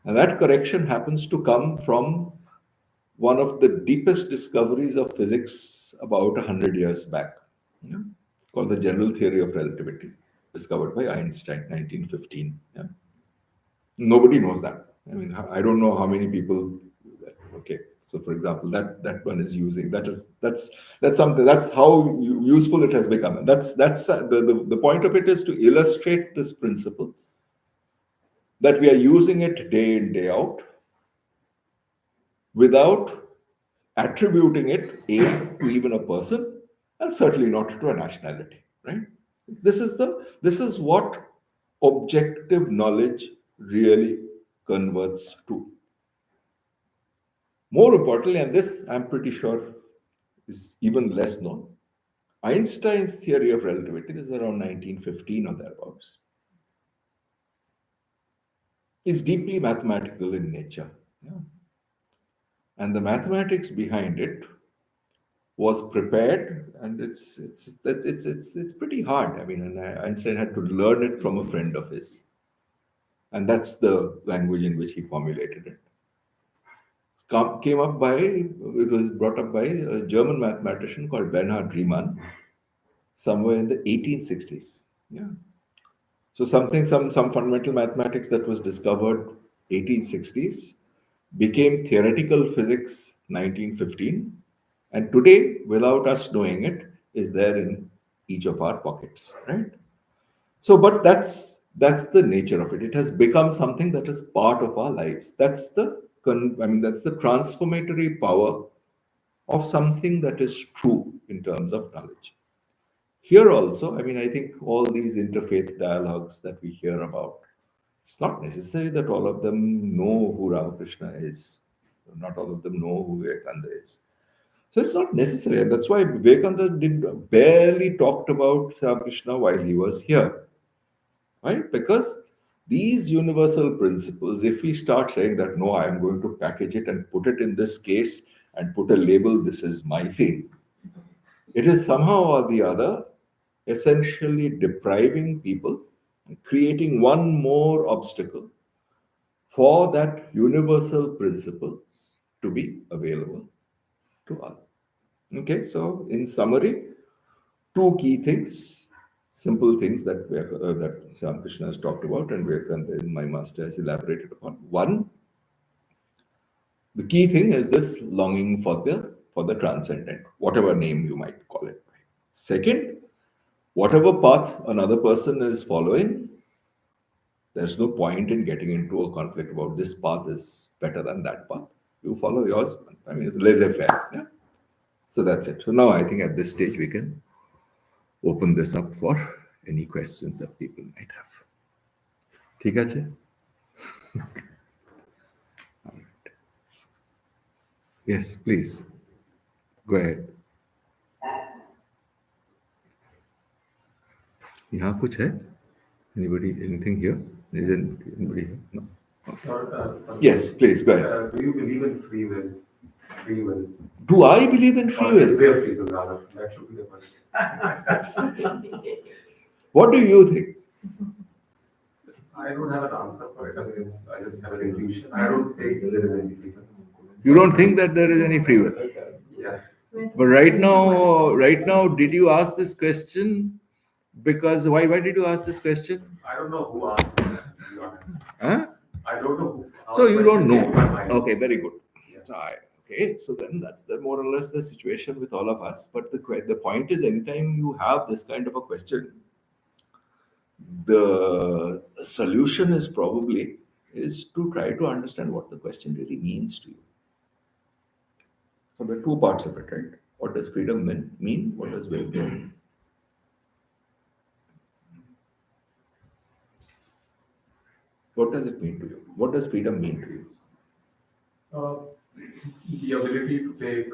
And that correction happens to come from one of the deepest discoveries of physics about 100 years back. Yeah. It's called the general theory of relativity, discovered by Einstein, 1915. Yeah. Nobody knows that. I mean, I don't know how many people use that. Okay. So, for example, that one is using that's something, that's how useful it has become. And that's the point of it is to illustrate this principle that we are using it day in, day out, without attributing it to even a person, and certainly not to a nationality. Right? This is what objective knowledge really converts to. More importantly, and this I'm pretty sure is even less known, Einstein's theory of relativity, this is around 1915 or thereabouts, is deeply mathematical in nature. Yeah. And the mathematics behind it was prepared, and it's pretty hard. I mean, and Einstein had to learn it from a friend of his, and that's the language in which he formulated it. Came up by, it was brought up by a German mathematician called Bernhard Riemann, somewhere in the 1860s. Yeah. So some fundamental mathematics that was discovered 1860s became theoretical physics 1915, and today, without us knowing it, is there in each of our pockets, right? So, but that's the nature of it. It has become something that is part of our lives. That's the transformatory power of something that is true in terms of knowledge. Here also, I mean, I think all these interfaith dialogues that we hear about, it's not necessary that all of them know who Ramakrishna is. Not all of them know who Vivekananda is. So it's not necessary. And that's why Vivekananda barely talked about Ramakrishna while he was here. Right? Because these universal principles, if we start saying that, no, I am going to package it and put it in this case and put a label, this is my thing, it is somehow or the other essentially depriving people, creating one more obstacle for that universal principle to be available to all. Okay, so in summary, two key things, simple things that Ramakrishna has talked about and Vivekananda, my master, has elaborated upon. One, the key thing is this longing for the transcendent, whatever name you might call it. Second, whatever path another person is following, there's no point in getting into a conflict about this path is better than that path. You follow yours. I mean, it's laissez-faire. Yeah? So that's it. So now I think at this stage we can open this up for any questions that people might have. ঠিক আছে? All right. Yes, please. Go ahead. यहाँ कुछ है? Anybody, anything here? Is anybody here? No. Okay. Yes, please, go ahead. Do you believe in free will? Free will. Do I believe in free will? Is there free will, rather? That should be the question. What do you think? I don't have an answer for it. I mean, I just have an intuition. I don't think there is any free will. You don't think that there is any free will? Yeah. But right now, did you ask this question? Because why did you ask this question? I don't know who asked it, to be honest. Huh? I don't know who. So you don't know. Came to my mind. Okay, very good. Yeah. Okay, so then that's more or less the situation with all of us. But the point is, anytime you have this kind of a question, the solution is probably is to try to understand what the question really means to you. So there are two parts of it, right? What does freedom mean? What does will mean? What does it mean to you? What does freedom mean to you? Uh, the ability to take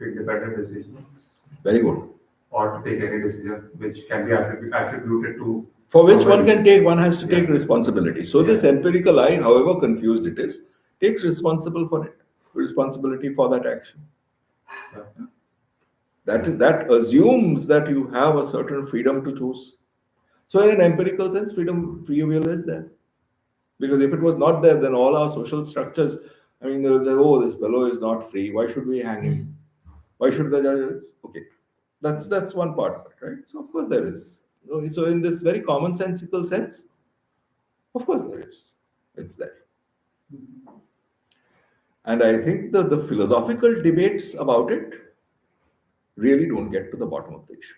independent decisions Very good. or to take any decision which can be attributed to For which one somebody. can take, one has to Yeah. take responsibility. So this empirical I, however confused it is, takes responsibility for that action. Yeah. That assumes that you have a certain freedom to choose. So in an empirical sense, free will is there. Because if it was not there, then all our social structures, I mean, they will say, oh, this fellow is not free. Why should we hang him? Why should the judges? Okay, that's one part of it, right? So of course there is. So in this very commonsensical sense, of course there is. It's there. And I think the philosophical debates about it really don't get to the bottom of the issue.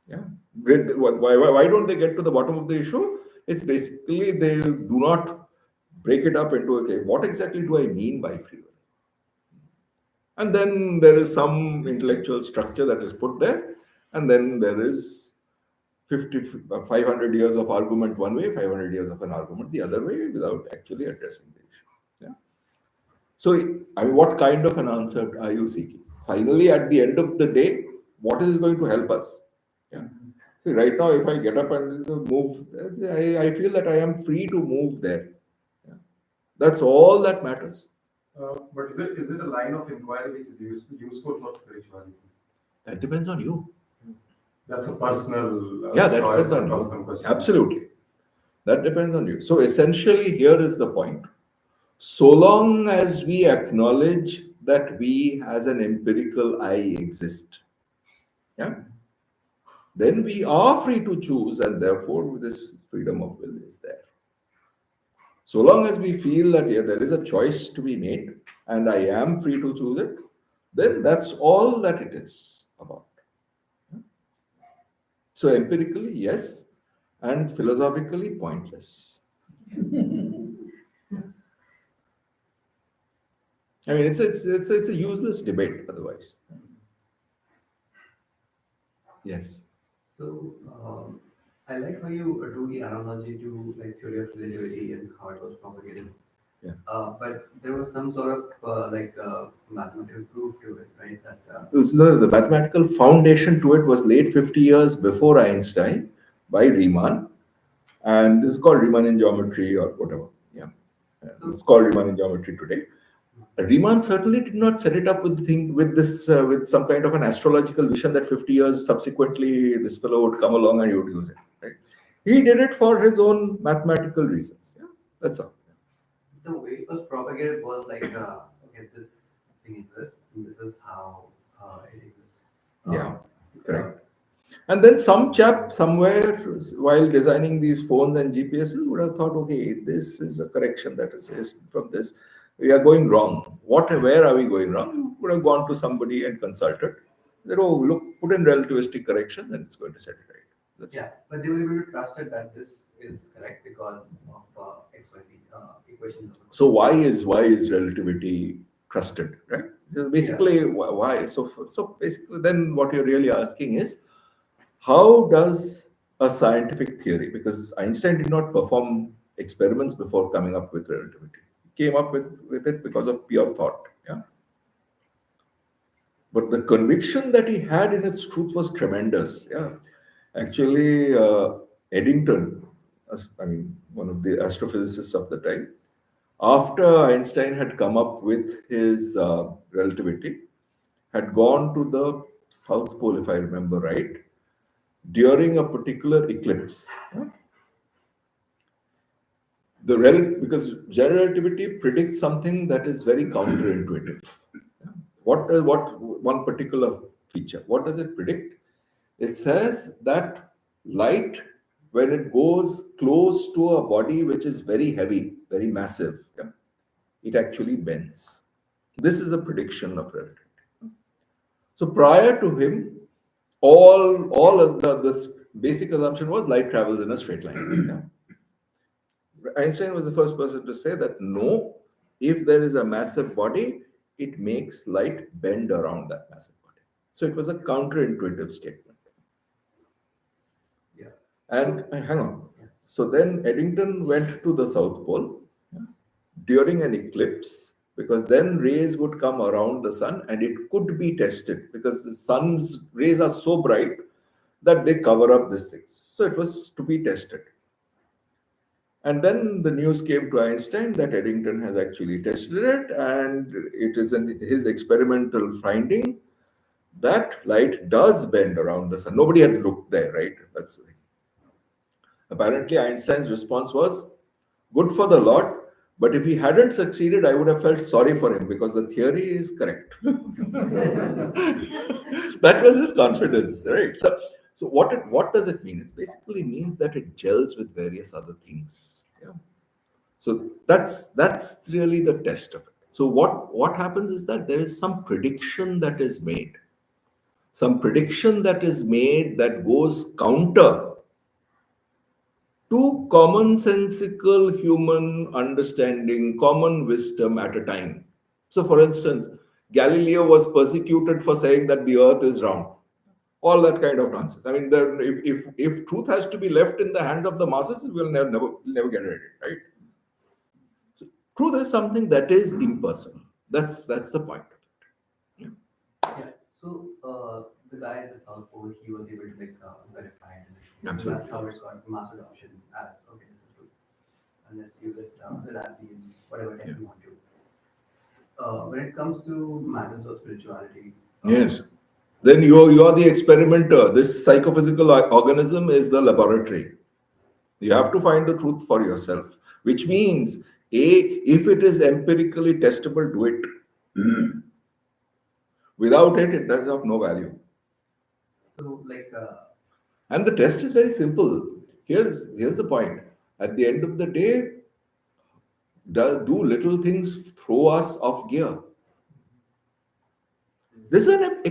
Yeah. Why don't they get to the bottom of the issue? It's basically they do not break it up into, okay, what exactly do I mean by free will? And then there is some intellectual structure that is put there, and then there is 500 years of argument one way, 500 years of an argument the other way without actually addressing the issue. Yeah. So, I mean, what kind of an answer are you seeking? Finally, at the end of the day, what is going to help us? Yeah. See, right now, if I get up and move, I feel that I am free to move there. Yeah. That's all that matters. But is it a line of inquiry which is useful for spirituality? That depends on you. That's a personal Yeah, that choice depends or on personal you. question. Absolutely. That depends on you. So essentially, here is the point. So long as we acknowledge that we as an empirical I exist, yeah, then we are free to choose, and therefore this freedom of will is there. So long as we feel that yeah, there is a choice to be made, and I am free to choose it, then that's all that it is about. So empirically, yes, and philosophically, pointless. I mean, it's a useless debate otherwise. Yes. So I like how you do the analogy to like theory of relativity and how it was propagated. Yeah. But there was some sort of mathematical proof to it, right? That The mathematical foundation to it was laid 50 years before Einstein by Riemann, and this is called Riemannian geometry or whatever. Yeah, it's called Riemannian geometry today. Riemann certainly did not set it up with some kind of an astrological vision that 50 years subsequently this fellow would come along and he would use it. Right? He did it for his own mathematical reasons. Yeah, that's all. the way it was propagated was like, okay, this thing exists, and this is how it exists. Yeah, correct. And then some chap somewhere while designing these phones and GPSs would have thought, okay, this is a correction that is from this. We are going wrong. Where are we going wrong? You would have gone to somebody and consulted. Said, oh, look, put in relativistic correction and it's going to set it right. That's Yeah, but they were able to trust it that this is correct because of XYZ equations. So why is relativity trusted, right? Basically, why? So basically, then what you're really asking is, how does a scientific theory? Because Einstein did not perform experiments before coming up with relativity. He came up with it because of pure thought. Yeah. But the conviction that he had in its truth was tremendous. Yeah. Actually, Eddington, I mean, one of the astrophysicists of the time, after Einstein had come up with his relativity, had gone to the South Pole, if I remember right, during a particular eclipse. Because general relativity predicts something that is very counterintuitive. What one particular feature? What does it predict? It says that light, when it goes close to a body which is very heavy, very massive, yeah, it actually bends. This is a prediction of relativity. So prior to him, all of this basic assumption was light travels in a straight line. Yeah. Einstein was the first person to say that no, if there is a massive body, it makes light bend around that massive body. So it was a counterintuitive statement. Yeah. And hang on. Yeah. So then Eddington went to the South Pole during an eclipse, because then rays would come around the sun and it could be tested, because the sun's rays are so bright that they cover up these things. So it was to be tested. And then the news came to Einstein that Eddington has actually tested it, and it is his experimental finding that light does bend around the sun. Nobody had looked there, right? That's the thing. Apparently, Einstein's response was, good for the Lord, but if he hadn't succeeded, I would have felt sorry for him because the theory is correct. That was his confidence, right? So what does it mean? It basically means that it gels with various other things. Yeah. So that's really the test of it. So what happens is that there is some prediction that is made. Some prediction that is made that goes counter to commonsensical human understanding, common wisdom at a time. So, for instance, Galileo was persecuted for saying that the earth is round. All that kind of nonsense. I mean, if truth has to be left in the hand of the masses, we'll never get it right. So, truth is something that is impersonal. That's the point. Yeah. So the guy at the South Pole, he was able to verify it. And Absolutely. that's how it's got mass adoption as okay, this is true. And let's use it reliably in whatever tech you want to. When it comes to matters of spirituality, Yes. Then you are the experimenter. This psychophysical organism is the laboratory. You have to find the truth for yourself, which means if it is empirically testable, do it. Without it, it does have no value. So And the test is very simple. Here's the point. At the end of the day, do little things throw us off gear? This is an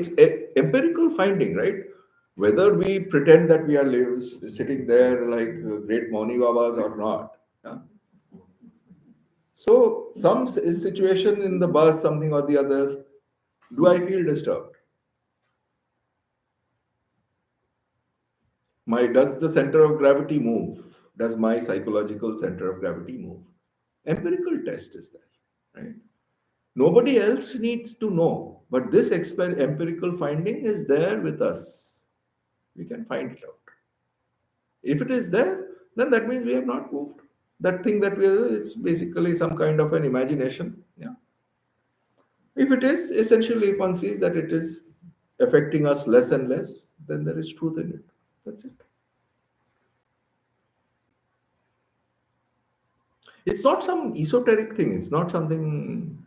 empirical finding, right? Whether we pretend that we are sitting there like great Mauni Babas or not. Yeah? So, some situation in the bus, something or the other, do I feel disturbed? Does the center of gravity move? Does my psychological center of gravity move? Empirical test is there, right? Nobody else needs to know, but this empirical finding is there with us. We can find it out. If it is there, then that means we have not moved. That thing it's basically some kind of an imagination. Yeah. If it is, essentially, if one sees that it is affecting us less and less, then there is truth in it. That's it. It's not some esoteric thing. It's not something.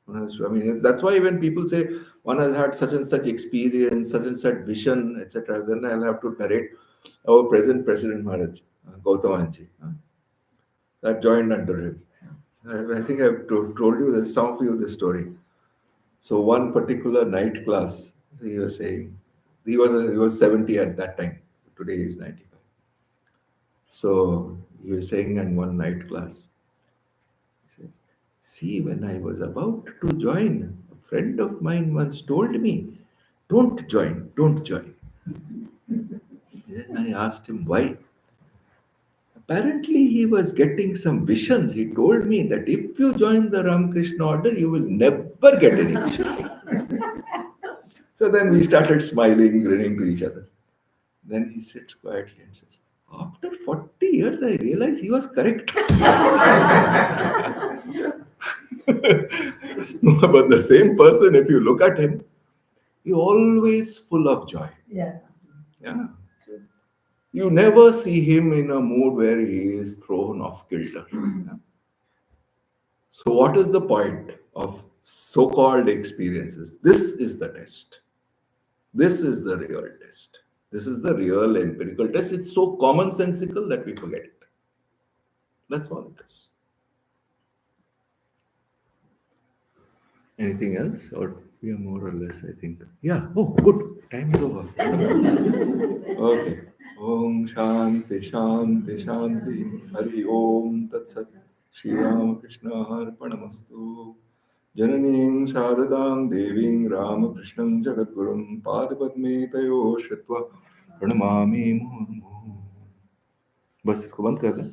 I mean, that's why when people say one has had such and such experience, such and such vision, etc., then I'll have to narrate our present President Maharaj, Gautamanji, that joined under him. I think I've told you this, some of you this story. So one particular night class, he was saying, he was 70 at that time. Today he's 95. So he was saying in one night class, he says, see, when I was about to join, a friend of mine once told me, don't join, don't join. Then I asked him why. Apparently, he was getting some visions. He told me that if you join the Ramakrishna order, you will never get any visions. So then we started smiling, grinning to each other. Then he sits quietly and says, after 40 years, I realized he was correct. But the same person, if you look at him, he always full of joy. Yeah. Yeah. You never see him in a mood where he is thrown off kilter. Yeah. So, what is the point of so called experiences? This is the test. This is the real test. This is the real empirical test. It's so commonsensical that we forget it. That's all it is. Anything else? Or we are more or less, I think. Yeah. Oh, good. Time is over. Okay. Om Shanti Shanti Shanti. Hari Om Tat Sat. Sri Ramakrishna Arpanamastu. Jananీం शारदां देवीं रामकृष्णं जगद्गुरुं पादपद्मे तयो श्रुत्वा प्रणमामि मुहुर्मुहुः. बस इसको बंद कर दें.